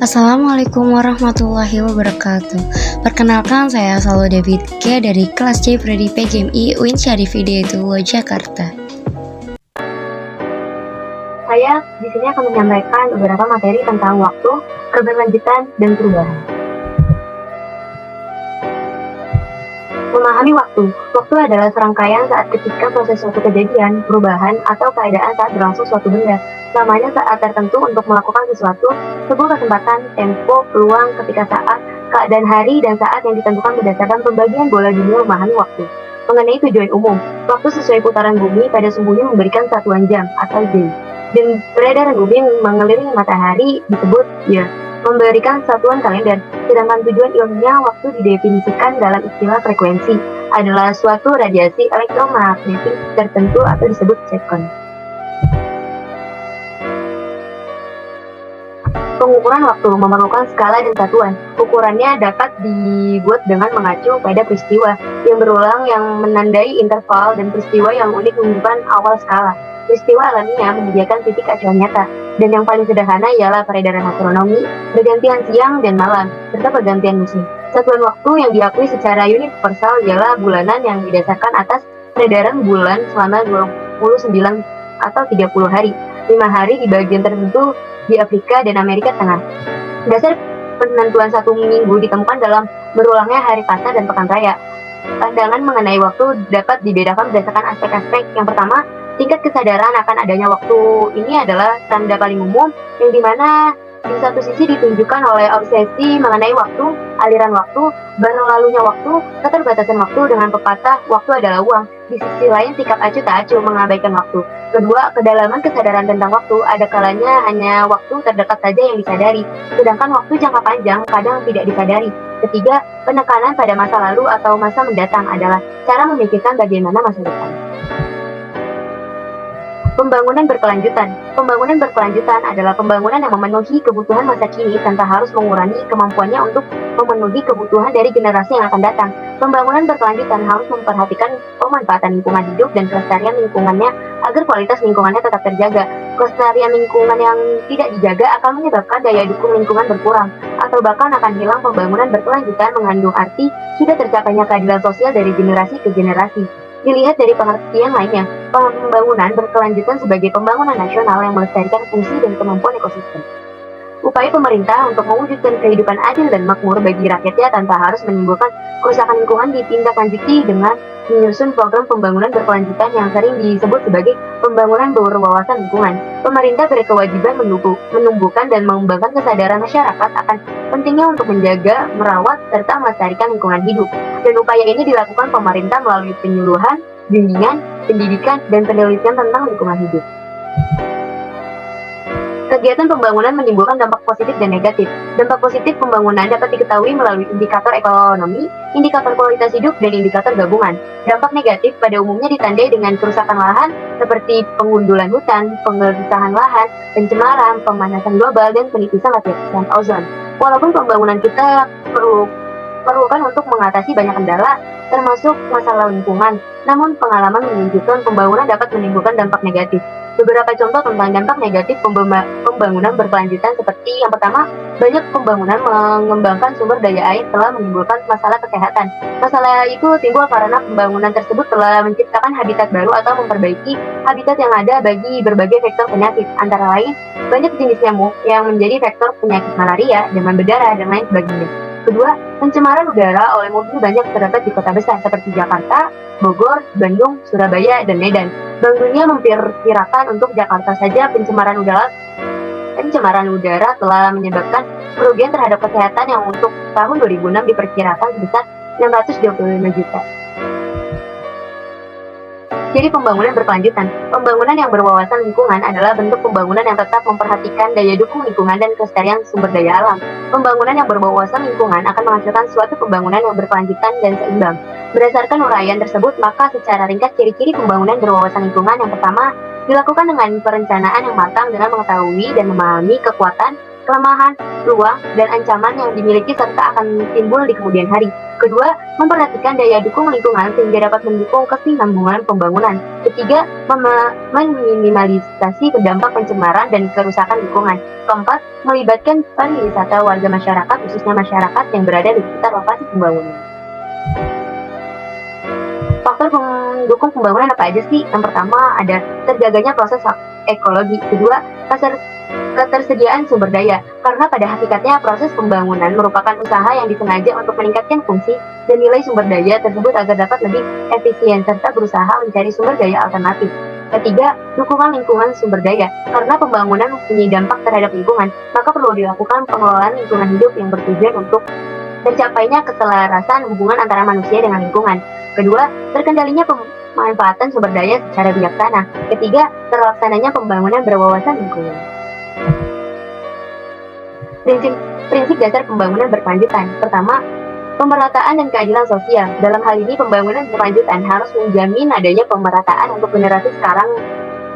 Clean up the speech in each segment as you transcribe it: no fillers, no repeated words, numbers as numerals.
Assalamualaikum warahmatullahi wabarakatuh. Perkenalkan, saya Salwa David K dari kelas C Prodi PGMI UIN Syarif Hidayatullah Jakarta. Saya di sini akan menyampaikan beberapa materi tentang waktu, keberlanjutan, dan perubahan. Memahami waktu. Waktu adalah serangkaian saat ketika proses suatu kejadian, perubahan, atau keadaan saat berlangsung suatu benda. Lamanya saat tertentu untuk melakukan sesuatu, sebuah kesempatan, tempo, peluang, ketika saat, keadaan hari, dan saat yang ditentukan berdasarkan pembagian bola dunia memahami waktu. Mengenai tujuan umum, waktu sesuai putaran bumi pada sumbunya memberikan satuan jam atau day. Dan peredaran bumi mengelilingi matahari disebut year, memberikan satuan kalender. Sedangkan tujuan ilmiah waktu didefinisikan dalam istilah frekuensi adalah suatu radiasi elektromagnetik tertentu atau disebut second. Pengukuran waktu memerlukan skala dan satuan. Ukurannya dapat dibuat dengan mengacu pada peristiwa yang berulang yang menandai interval dan peristiwa yang unik menunjukkan awal skala. Peristiwa alamiah menyediakan titik acuan nyata, dan yang paling sederhana ialah peredaran astronomi, pergantian siang dan malam, serta pergantian musim. Satuan waktu yang diakui secara universal ialah bulanan yang didasarkan atas peredaran bulan selama 29 atau 30 hari, 5 hari di bagian tertentu di Afrika dan Amerika Tengah. Dasar penentuan satu minggu ditemukan dalam berulangnya hari pasar dan pekan raya. Pandangan mengenai waktu dapat dibedakan berdasarkan aspek-aspek. Yang pertama, tingkat kesadaran akan adanya waktu ini adalah tanda paling umum, yang dimana di satu sisi ditunjukkan oleh obsesi mengenai waktu, aliran waktu, berlalunya waktu, keterbatasan waktu dengan pepatah waktu adalah uang. Di sisi lain, sikap acuh tak acuh mengabaikan waktu. Kedua, kedalaman kesadaran tentang waktu, ada kalanya hanya waktu terdekat saja yang disadari, sedangkan waktu jangka panjang kadang tidak disadari. Ketiga, penekanan pada masa lalu atau masa mendatang adalah cara memikirkan bagaimana masa depan. Pembangunan berkelanjutan. Pembangunan berkelanjutan adalah pembangunan yang memenuhi kebutuhan masa kini tanpa harus mengurangi kemampuannya untuk memenuhi kebutuhan dari generasi yang akan datang. Pembangunan berkelanjutan harus memperhatikan pemanfaatan lingkungan hidup dan kelestarian lingkungannya agar kualitas lingkungannya tetap terjaga. Kelestarian lingkungan yang tidak dijaga akan menyebabkan daya dukung lingkungan berkurang, atau bahkan akan hilang. Pembangunan berkelanjutan mengandung arti sudah tercapainya keadilan sosial dari generasi ke generasi. Dilihat dari pengertian lainnya, pembangunan berkelanjutan sebagai pembangunan nasional yang melestarikan fungsi dan kemampuan ekosistem. Upaya pemerintah untuk mewujudkan kehidupan adil dan makmur bagi rakyatnya tanpa harus menimbulkan kerusakan lingkungan ditindaklanjuti dengan menyusun program pembangunan berkelanjutan yang sering disebut sebagai pembangunan berwawasan lingkungan. Pemerintah berkewajiban menumbuhkan dan mengembangkan kesadaran masyarakat akan pentingnya untuk menjaga, merawat, serta melestarikan lingkungan hidup. Dan upaya ini dilakukan pemerintah melalui penyuluhan, bimbingan, pendidikan, dan penelitian tentang lingkungan hidup. Kegiatan pembangunan menimbulkan dampak positif dan negatif. Dampak positif pembangunan dapat diketahui melalui indikator ekonomi, indikator kualitas hidup, dan indikator gabungan. Dampak negatif pada umumnya ditandai dengan kerusakan lahan seperti pengundulan hutan, pengerusakan lahan, pencemaran, pemanasan global, dan penipisan lapisan ozon. Walaupun pembangunan kita perlukan untuk mengatasi banyak kendala, termasuk masalah lingkungan, namun pengalaman menunjukkan pembangunan dapat menimbulkan dampak negatif. Beberapa contoh tentang dampak negatif pembangunan berkelanjutan seperti yang pertama, banyak pembangunan mengembangkan sumber daya air telah menimbulkan masalah kesehatan. Masalah itu timbul karena pembangunan tersebut telah menciptakan habitat baru atau memperbaiki habitat yang ada bagi berbagai vektor penyakit, antara lain banyak jenis nyamuk yang menjadi vektor penyakit malaria, demam berdarah, dan lain sebagainya. Kedua, pencemaran udara oleh mobil banyak terdapat di kota besar seperti Jakarta, Bogor, Bandung, Surabaya, dan Medan. Bank Dunia memperkirakan untuk Jakarta saja pencemaran udara telah menyebabkan kerugian terhadap kesehatan yang untuk tahun 2006 diperkirakan sebesar 625 juta. Jadi pembangunan berkelanjutan. Pembangunan yang berwawasan lingkungan adalah bentuk pembangunan yang tetap memperhatikan daya dukung lingkungan dan kelestarian sumber daya alam. Pembangunan yang berwawasan lingkungan akan menghasilkan suatu pembangunan yang berkelanjutan dan seimbang. Berdasarkan uraian tersebut, maka secara ringkas ciri-ciri pembangunan berwawasan lingkungan yang pertama, dilakukan dengan perencanaan yang matang dengan mengetahui dan memahami kekuatan, kelemahan, peluang, dan ancaman yang dimiliki serta akan timbul di kemudian hari. Kedua, memperhatikan daya dukung lingkungan sehingga dapat mendukung kesinambungan pembangunan. Ketiga, meminimalisasi dampak pencemaran dan kerusakan lingkungan. Keempat, melibatkan pariwisata warga masyarakat, khususnya masyarakat yang berada di sekitar lokasi pembangunan. Faktor pendukung pembangunan apa aja sih? Yang pertama ada terjaganya proses ekologi. Kedua, ketersediaan sumber daya, karena pada hakikatnya proses pembangunan merupakan usaha yang disengaja untuk meningkatkan fungsi dan nilai sumber daya tersebut agar dapat lebih efisien serta berusaha mencari sumber daya alternatif. Ketiga, dukungan lingkungan sumber daya, karena pembangunan mempunyai dampak terhadap lingkungan, maka perlu dilakukan pengelolaan lingkungan hidup yang bertujuan untuk tercapainya keselarasan hubungan antara manusia dengan lingkungan. Kedua, terkendalinya pemanfaatan sumber daya secara bijaksana. Ketiga, terlaksananya pembangunan berwawasan lingkungan. Prinsip dasar pembangunan berkelanjutan. Pertama, pemerataan dan keadilan sosial. Dalam hal ini, pembangunan berkelanjutan harus menjamin adanya pemerataan untuk generasi sekarang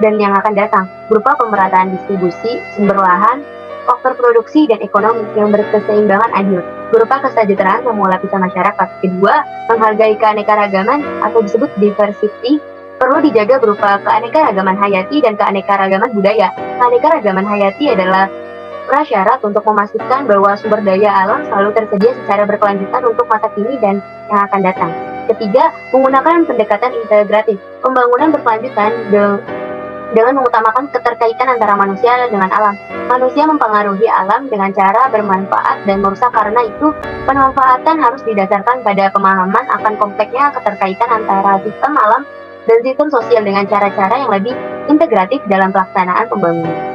dan yang akan datang, berupa pemerataan distribusi, sumber lahan, faktor produksi, dan ekonomi yang berkeseimbangan adil, berupa kesejahteraan semua lapisan masyarakat. Kedua, menghargai keanekaragaman atau disebut diversity, perlu dijaga berupa keanekaragaman hayati dan keanekaragaman budaya. Keanekaragaman hayati adalah prasyarat untuk memastikan bahwa sumber daya alam selalu tersedia secara berkelanjutan untuk masa kini dan yang akan datang. Ketiga, menggunakan pendekatan integratif. Pembangunan berkelanjutan dengan mengutamakan keterkaitan antara manusia dengan alam. Manusia mempengaruhi alam dengan cara bermanfaat dan merusak, karena itu pemanfaatan harus didasarkan pada pemahaman akan kompleksnya keterkaitan antara sistem alam dan sistem sosial dengan cara-cara yang lebih integratif dalam pelaksanaan pembangunan.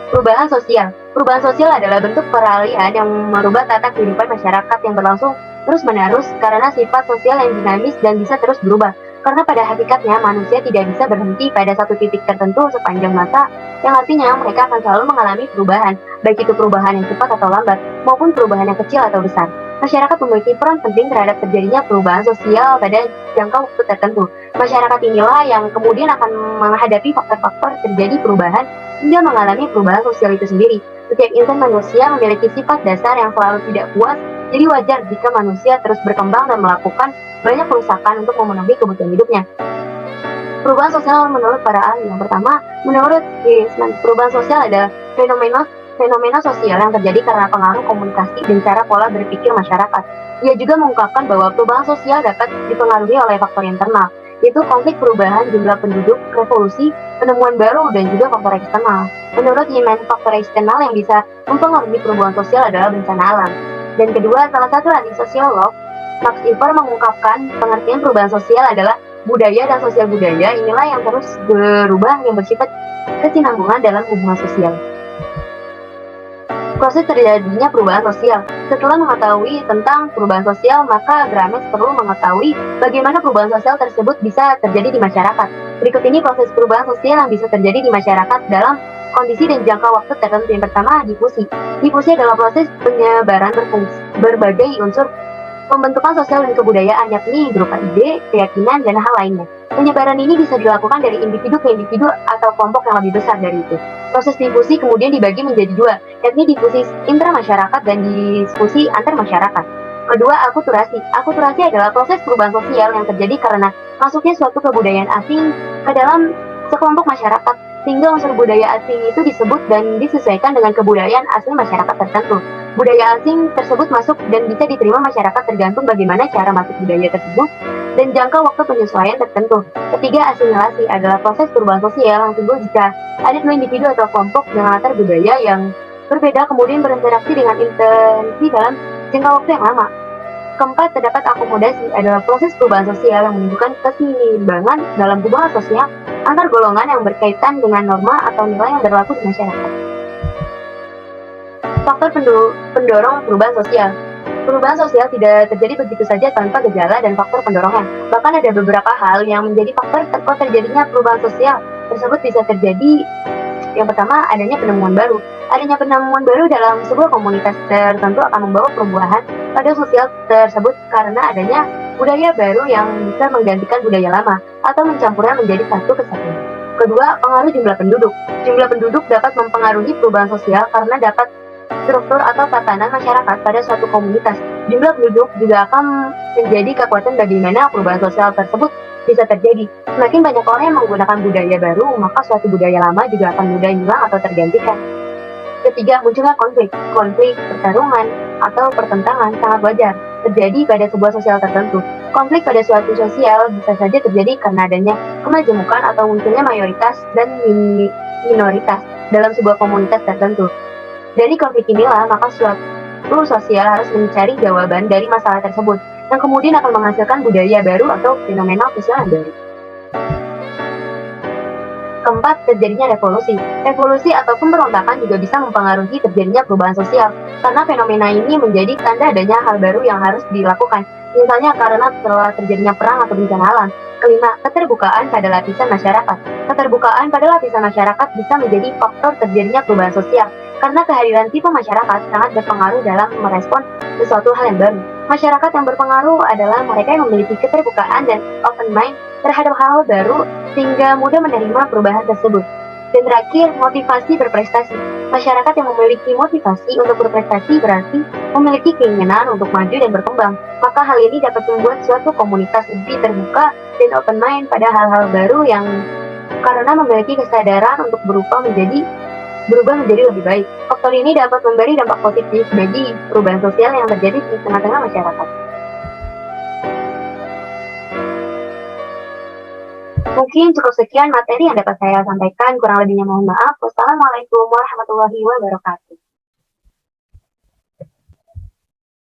Perubahan sosial. Perubahan sosial adalah bentuk peralihan yang merubah tata kehidupan masyarakat yang berlangsung terus-menerus karena sifat sosial yang dinamis dan bisa terus berubah. Karena pada hakikatnya manusia tidak bisa berhenti pada satu titik tertentu sepanjang masa, yang artinya mereka akan selalu mengalami perubahan, baik itu perubahan yang cepat atau lambat, maupun perubahan yang kecil atau besar. Masyarakat memiliki peran penting terhadap terjadinya perubahan sosial pada jangka waktu tertentu. Masyarakat inilah yang kemudian akan menghadapi faktor-faktor terjadi perubahan hingga mengalami perubahan sosial itu sendiri. Setiap insan manusia memiliki sifat dasar yang selalu tidak puas, jadi wajar jika manusia terus berkembang dan melakukan banyak kerusakan untuk memenuhi kebutuhan hidupnya. Perubahan sosial menurut para ahli. Yang pertama, menurut Wiesmann, perubahan sosial adalah fenomena sosial yang terjadi karena pengaruh komunikasi dan cara pola berpikir masyarakat. Ia juga mengungkapkan bahwa perubahan sosial dapat dipengaruhi oleh faktor internal, yaitu konflik perubahan jumlah penduduk, revolusi, penemuan baru, dan juga faktor eksternal. Menurut Wiesmann, faktor eksternal yang bisa mempengaruhi perubahan sosial adalah bencana alam. Dan kedua, salah satu ahli sosiolog, Max Iver, mengungkapkan pengertian perubahan sosial adalah budaya dan sosial budaya inilah yang terus berubah yang bersifat kesinambungan dalam hubungan sosial. Proses terjadinya perubahan sosial. Setelah mengetahui tentang perubahan sosial, maka Gramsci perlu mengetahui bagaimana perubahan sosial tersebut bisa terjadi di masyarakat. Berikut ini proses perubahan sosial yang bisa terjadi di masyarakat dalam kondisi dan jangka waktu tertentu. Yang pertama, difusi. Difusi adalah proses penyebaran berbagai unsur pembentukan sosial dan kebudayaan, yakni berupa ide, keyakinan, dan hal lainnya. Penyebaran ini bisa dilakukan dari individu ke individu atau kelompok yang lebih besar dari itu. Proses difusi kemudian dibagi menjadi dua, yakni difusi intramasyarakat dan difusi antar masyarakat. Kedua, akulturasi. Akulturasi adalah proses perubahan sosial yang terjadi karena masuknya suatu kebudayaan asing ke dalam sekelompok masyarakat, sehingga unsur budaya asing itu disebut dan disesuaikan dengan kebudayaan asli masyarakat tertentu. Budaya asing tersebut masuk dan bisa diterima masyarakat tergantung bagaimana cara masuk budaya tersebut dan jangka waktu penyesuaian tertentu. Ketiga, asimilasi adalah proses perubahan sosial yang timbul jika ada dua individu atau kelompok dengan latar budaya yang berbeda kemudian berinteraksi dengan intensi dalam jangka waktu yang lama. Keempat, terdapat akomodasi adalah proses perubahan sosial yang menunjukkan keseimbangan dalam hubungan sosial antar golongan yang berkaitan dengan norma atau nilai yang berlaku di masyarakat. Faktor pendorong perubahan sosial. Perubahan sosial tidak terjadi begitu saja tanpa gejala dan faktor pendorongnya. Bahkan ada beberapa hal yang menjadi faktor terjadinya perubahan sosial tersebut bisa terjadi. Yang pertama, adanya penemuan baru. Adanya penemuan baru dalam sebuah komunitas tertentu akan membawa perubahan pada sosial tersebut karena adanya budaya baru yang bisa menggantikan budaya lama atau mencampurnya menjadi satu kesatuan. Kedua, pengaruh jumlah penduduk. Jumlah penduduk dapat mempengaruhi perubahan sosial karena dapat struktur atau tatanan masyarakat pada suatu komunitas. Jumlah penduduk juga akan menjadi kekuatan bagaimana perubahan sosial tersebut bisa terjadi. Semakin banyak orang yang menggunakan budaya baru, maka suatu budaya lama juga akan mudah hilang atau tergantikan. Ketiga, munculnya konflik. Konflik, pertarungan, atau pertentangan sangat wajar terjadi pada sebuah sosial tertentu. Konflik pada suatu sosial bisa saja terjadi karena adanya kemajemukan atau munculnya mayoritas dan minoritas dalam sebuah komunitas tertentu. Dari konflik inilah, maka suatu sosial harus mencari jawaban dari masalah tersebut, yang kemudian akan menghasilkan budaya baru atau fenomena sosial yang baru. Keempat, terjadinya revolusi. Revolusi ataupun pemberontakan juga bisa mempengaruhi terjadinya perubahan sosial, karena fenomena ini menjadi tanda adanya hal baru yang harus dilakukan, misalnya karena setelah terjadinya perang atau bencana alam. Kelima, keterbukaan pada lapisan masyarakat. Keterbukaan pada lapisan masyarakat bisa menjadi faktor terjadinya perubahan sosial, karena kehadiran tipe masyarakat sangat berpengaruh dalam merespon sesuatu hal yang baru. Masyarakat yang berpengaruh adalah mereka yang memiliki keterbukaan dan open mind terhadap hal baru sehingga mudah menerima perubahan tersebut. Dan terakhir, motivasi berprestasi. Masyarakat yang memiliki motivasi untuk berprestasi berarti memiliki keinginan untuk maju dan berkembang. Maka hal ini dapat membuat suatu komunitas lebih terbuka dan open mind pada hal-hal baru yang karena memiliki kesadaran untuk berubah menjadi lebih baik. Faktor ini dapat memberi dampak positif bagi perubahan sosial yang terjadi di tengah-tengah masyarakat. Mungkin cukup sekian materi yang dapat saya sampaikan. Kurang lebihnya mohon maaf. Wassalamualaikum warahmatullahi wabarakatuh.